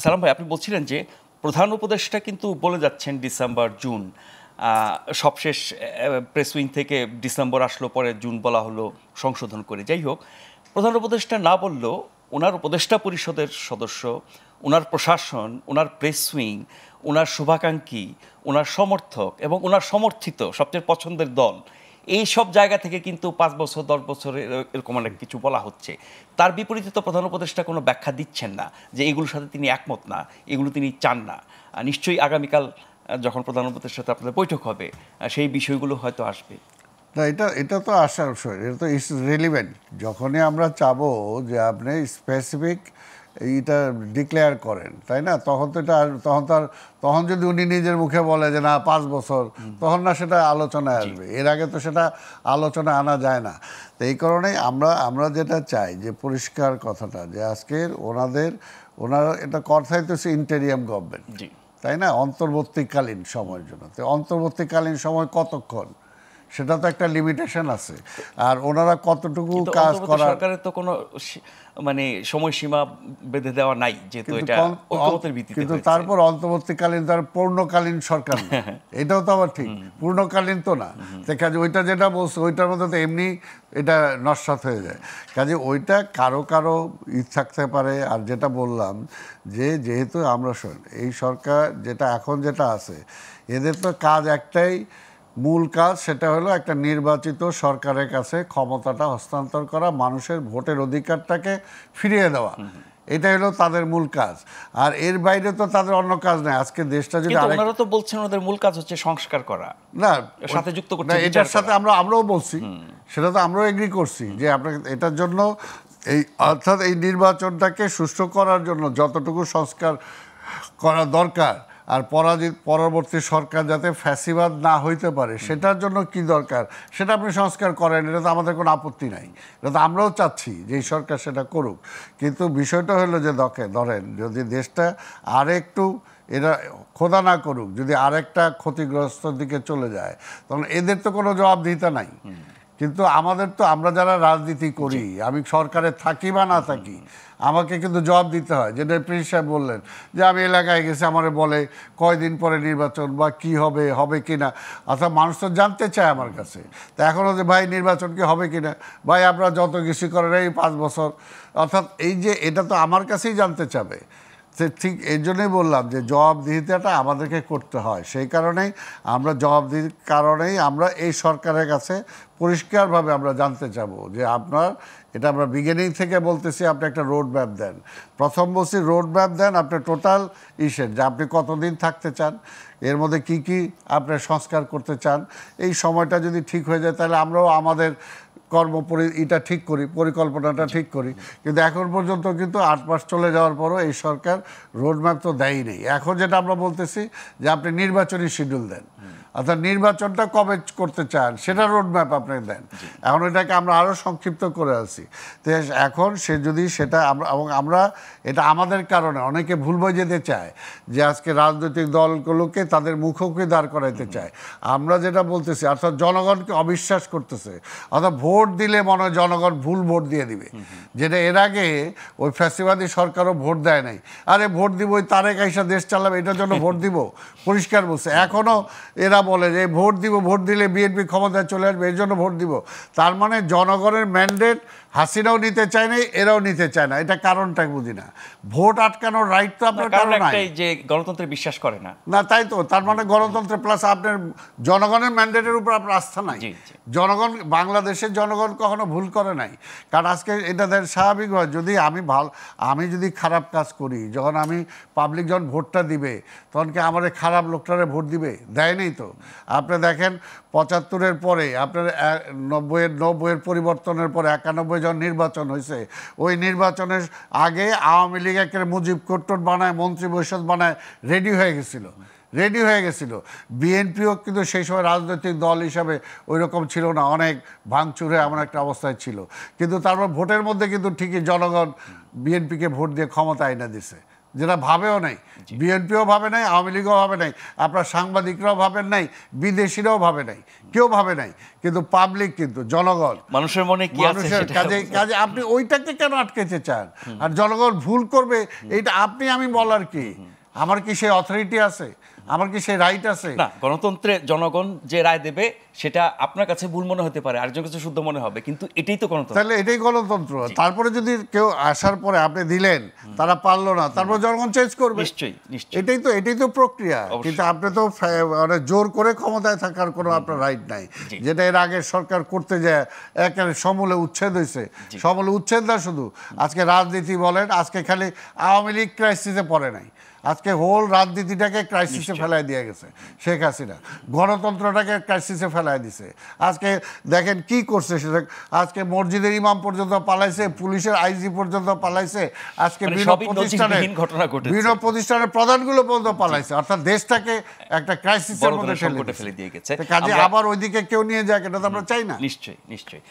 সালাম ভাই, আপনি বলছিলেন যে প্রধান উপদেষ্টা কিন্তু বলে যাচ্ছেন ডিসেম্বর জুন, সবশেষ প্রেস উইং থেকে ডিসেম্বর আসলো, পরে জুন বলা হলো সংশোধন করে। যাই হোক, প্রধান উপদেষ্টা না বললেও ওনার উপদেষ্টা পরিষদের সদস্য, ওনার প্রশাসন, ওনার প্রেস উইং, ওনার শুভাকাঙ্ক্ষী, ওনার সমর্থক এবং ওনার সমর্থিত সবচেয়ে পছন্দের দল, এই সব জায়গা থেকে কিন্তু 5 বছর 10 বছরের এরকম অনেক কিছু বলা হচ্ছে। তার বিপরীতে তো প্রধান উপদেষ্টা কোনো ব্যাখ্যা দিচ্ছেন না যে এগুলোর সাথে তিনি একমত না, এগুলো তিনি চান না। নিশ্চয়ই আগামীকাল যখন প্রধান উপদেষ্টার সাথে আপনাদের বৈঠক হবে, সেই বিষয়গুলো হয়তো আসবে। না, এটা তো আসার বিষয়, এটা তো ইটস রিলিভেন্ট। যখনই আমরা চাবো যে আপনি স্পেসিফিক এইটা ডিক্লেয়ার করেন, তাই না, তখন তো এটা তখন যদি উনি নিজের মুখে বলে যে না 5 বছর, তখন না সেটা আলোচনায় আসবে। এর আগে তো সেটা আলোচনায় আনা যায় না। তো এই কারণেই আমরা যেটা চাই যে পরিষ্কার কথাটা, যে আজকের ওনারা এটা কথাই তো ইন্টেরিয়াম গভর্নমেন্ট, তাই না, অন্তর্বর্তীকালীন সময়ের জন্য। তো অন্তর্বর্তীকালীন সময় কতক্ষণ, সেটা তো একটা লিমিটেশন আছে। আর ওনারা কতটুকু কাজ করার, সরকারের তো কোনো মানে সময়সীমা বেঁধে দেওয়া নাই, যেহেতু এটা ঐকমত্যের ভিত্তিতে। কিন্তু তারপর অন্তর্বর্তীকালীন তার পূর্ণকালীন সরকার না, এটাও তো আবার ঠিক, পূর্ণকালীন তো না। কাজে ওইটা যেটা বলছে ওইটার মধ্যে তো এমনি এটা নস্যাৎ হয়ে যায়। কাজে ওইটা কারো থাকতে পারে। আর যেটা বললাম যে যেহেতু আমরা এই সরকার এখন যেটা আছে, এদের তো কাজ একটাই, মূল কাজ, সেটা হলো একটা নির্বাচিত সরকারের কাছে ক্ষমতাটা হস্তান্তর করা, মানুষের ভোটের অধিকারটাকে ফিরিয়ে দেওয়া। এটা হলো তাদের মূল কাজ। আর এর বাইরে তো তাদের অন্য কাজ নেই। আজকে দেশটা যদি আপনারা তো বলছেন ওদের মূল কাজ হচ্ছে সংস্কার করা, না সাথে যুক্ত করতে, এটার সাথে আমরাও বলছি, সেটা তো আমরাও এগ্রি করছি যে আপনাকে এটার জন্য অর্থাৎ এই নির্বাচনটাকে সুষ্ঠু করার জন্য যতটুকু সংস্কার করা দরকার, আর পরবর্তী সরকার যাতে ফ্যাসিবাদ না হইতে পারে সেটার জন্য কি দরকার সেটা আপনি সংস্কার করেন, এটা তো আমাদের কোনো আপত্তি নাই। এটা তো আমরাও চাচ্ছি যে এই সরকার সেটা করুক। কিন্তু বিষয়টা হলো যে ধরেন যদি দেশটা আরেকটু এরা খোদা না করুক, যদি আরেকটা ক্ষতিগ্রস্ত দিকে চলে যায়, তখন এদের তো কোনো জবাবদিহিতা নাই। কিন্তু আমাদের তো, আমরা যারা রাজনীতি করি, আমি সরকারে থাকি বা না থাকি, আমাকে কিন্তু জবাব দিতে হয়। যেটা প্রিন্স সাহেব বললেন যে আমি এলাকায় গেছি, আমার বলে কয়দিন পরে নির্বাচন বা কি হবে কি না, অর্থাৎ মানুষ তো জানতে চায় আমার কাছে। তা এখনও যে ভাই নির্বাচন কি হবে কি না, ভাই আপনারা যত কিছু করেন এই 5 বছর, অর্থাৎ এই যে এটা তো আমার কাছেই জানতে চাবে। ঠিক এই জন্যই বললাম যে জবাবদিহিতাটা আমাদেরকে করতে হয়। সেই কারণেই আমরা এই সরকারের কাছে পরিষ্কারভাবে আমরা জানতে চাবো যে এটা আমরা বিগিনিং থেকে বলতেছি, আপনি একটা রোড ম্যাপ দেন। প্রথম বলছি রোড ম্যাপ দেন, আপনি টোটাল যে আপনি কতদিন থাকতে চান, এর মধ্যে কি আপনি সংস্কার করতে চান। এই সময়টা যদি ঠিক হয়ে যায়, তাহলে আমরাও আমাদের এটা ঠিক করি, পরিকল্পনাটা ঠিক করি। কিন্তু এখন পর্যন্ত কিন্তু 8 মাস চলে যাওয়ার পরও এই সরকার রোডম্যাপ তো দেয়ই নেই। এখন যেটা আমরা বলতেছি যে আপনি নির্বাচনী শিডিউল দেন, অর্থাৎ নির্বাচনটা কবে করতে চান সেটা রোডম্যাপ আপনি দেন। এখন এটাকে আমরা আরও সংক্ষিপ্ত করে আছি। তো এখন সে যদি সেটা আমরা এটা আমাদের কারণে অনেকে ভুল বোঝাতে চায় যে আজকে রাজনৈতিক দলগুলোকে তাদের মুখোমুখি দাঁড় করাইতে চায়। আমরা যেটা বলতেছি, অর্থাৎ জনগণকে অবিশ্বাস করতেছে, অর্থাৎ ভোট দিলে মনে হয় জনগণ ভুল ভোট দিয়ে দিবে, যেটা এর আগে ওই ফ্যাসিবাদী সরকারও ভোট দেয় নাই। আরে ভোট দিব, ওই তারেক আইসা দেশ চালাবে, এটার জন্য ভোট দিব, পরিষ্কার বলছে। এখনও এরা বলে যে ভোট দিব, ভোট দিলে বিএনপি ক্ষমতায় চলে আসবে, এর জন্য ভোট দিব। তার মানে জনগণের ম্যান্ডেট হাসিনাও নিতে চায় না, এরাও নিতে চায় না। এটা কারণটা বুঝি না। ভোট আটকানোর রাইট তো আপনার কারণ নাই, যে গণতন্ত্রে বিশ্বাস করে না। না তাই তো, তার মানে গণতন্ত্র প্লাস আপনার জনগণের ম্যান্ডেটের উপর আপনার আস্থা নাই। জনগণ, বাংলাদেশের জনগণ কখনো ভুল করে নাই। কারণ আজকে এটা স্বাভাবিক হয়, যদি আমি যদি খারাপ কাজ করি, যখন পাবলিক যখন ভোটটা দিবে, তখন কি আমার খারাপ লোকটারে ভোট দিবে? দেয় নেই তো। আপনি দেখেন 75-এর পরে আপনার 90-এর পরিবর্তনের পরে 91 যখন নির্বাচন হয়েছে, ওই নির্বাচনের আগে আওয়ামী লীগ একের মুজিব কোট্টর বানায়, মন্ত্রী পরিষদ বানায় রেডি হয়ে গেছিল। বিএনপিও কিন্তু সেই সময় রাজনৈতিক দল হিসাবে ওই রকম ছিল না, অনেক ভাঙচুরে এমন একটা অবস্থায় ছিল। কিন্তু তারপর ভোটের মধ্যে কিন্তু ঠিকই জনগণ বিএনপিকে ভোট দিয়ে ক্ষমতা এনে দিছে। যেটা ভাবেও নাই, বিএনপিও ভাবে নাই, আওয়ামী লীগও ভাবে নাই, আপনার সাংবাদিকরাও ভাবেন নাই, বিদেশিরাও ভাবে নাই, কেউ ভাবে নাই, কিন্তু পাবলিক, কিন্তু জনগণ, মানুষের মনে কি আছে মানুষের সেটা কাজে আপনি ওইটাকে কেন আটকেতে চান? আর জনগণ ভুল করবে এইটা আপনি আমি বলার কি? আমার কি সেই অথরিটি আছে? আমার কি সেই রাইট আছে? না, গণতন্ত্রে জনগণ যে রায় দেবে সেটা আপনার কাছে ভুল মনে হতে পারে, আরেকজন কাছে শুদ্ধ মনে হবে, কিন্তু এটাই তো গণতন্ত্র। তাহলে এটাই গণতন্ত্র। তারপরে যদি কেউ আসার পরে আপনি দিলেন, তারা পারলো না, তারপর জনগণ চেঞ্জ করবে। নিশ্চয়ই নিশ্চয়ই, এটাই তো প্রক্রিয়া। কিন্তু আপনি তো মানে জোর করে ক্ষমতায় থাকার কোনো আপনার রাইট নাই, যেটা এর আগে সরকার করতে যায় একেবারে সমূলে উচ্ছেদ হয়েছে। সমূলে উচ্ছেদ না শুধু, আজকে রাজনীতি বলেন, আজকে খালি আওয়ামী লীগ ক্রাইসিসে পড়ে নাই, আজকে হোল রাজনীতিটাকে ক্রাইসিসে ফেলায় দিয়ে গেছে শেখ হাসিনা, গণতন্ত্রটাকে ক্রাইসিসে ফেলায় দিছে। আজকে দেখেন কি করছে সেটা, আজকে মসজিদের ইমাম পর্যন্ত পালাইছে, পুলিশের আইজি পর্যন্ত পালাইছে, আজকে বিভিন্ন প্রতিষ্ঠানের প্রধানগুলো পর্যন্ত পালাইছে, অর্থাৎ দেশটাকে একটা ক্রাইসিসের মধ্যে ফেলে দিয়ে গেছে। কাজে আবার ওইদিকে কেউ নিয়ে যাক, এটা তো আমরা চাই না। নিশ্চয়ই নিশ্চয়ই।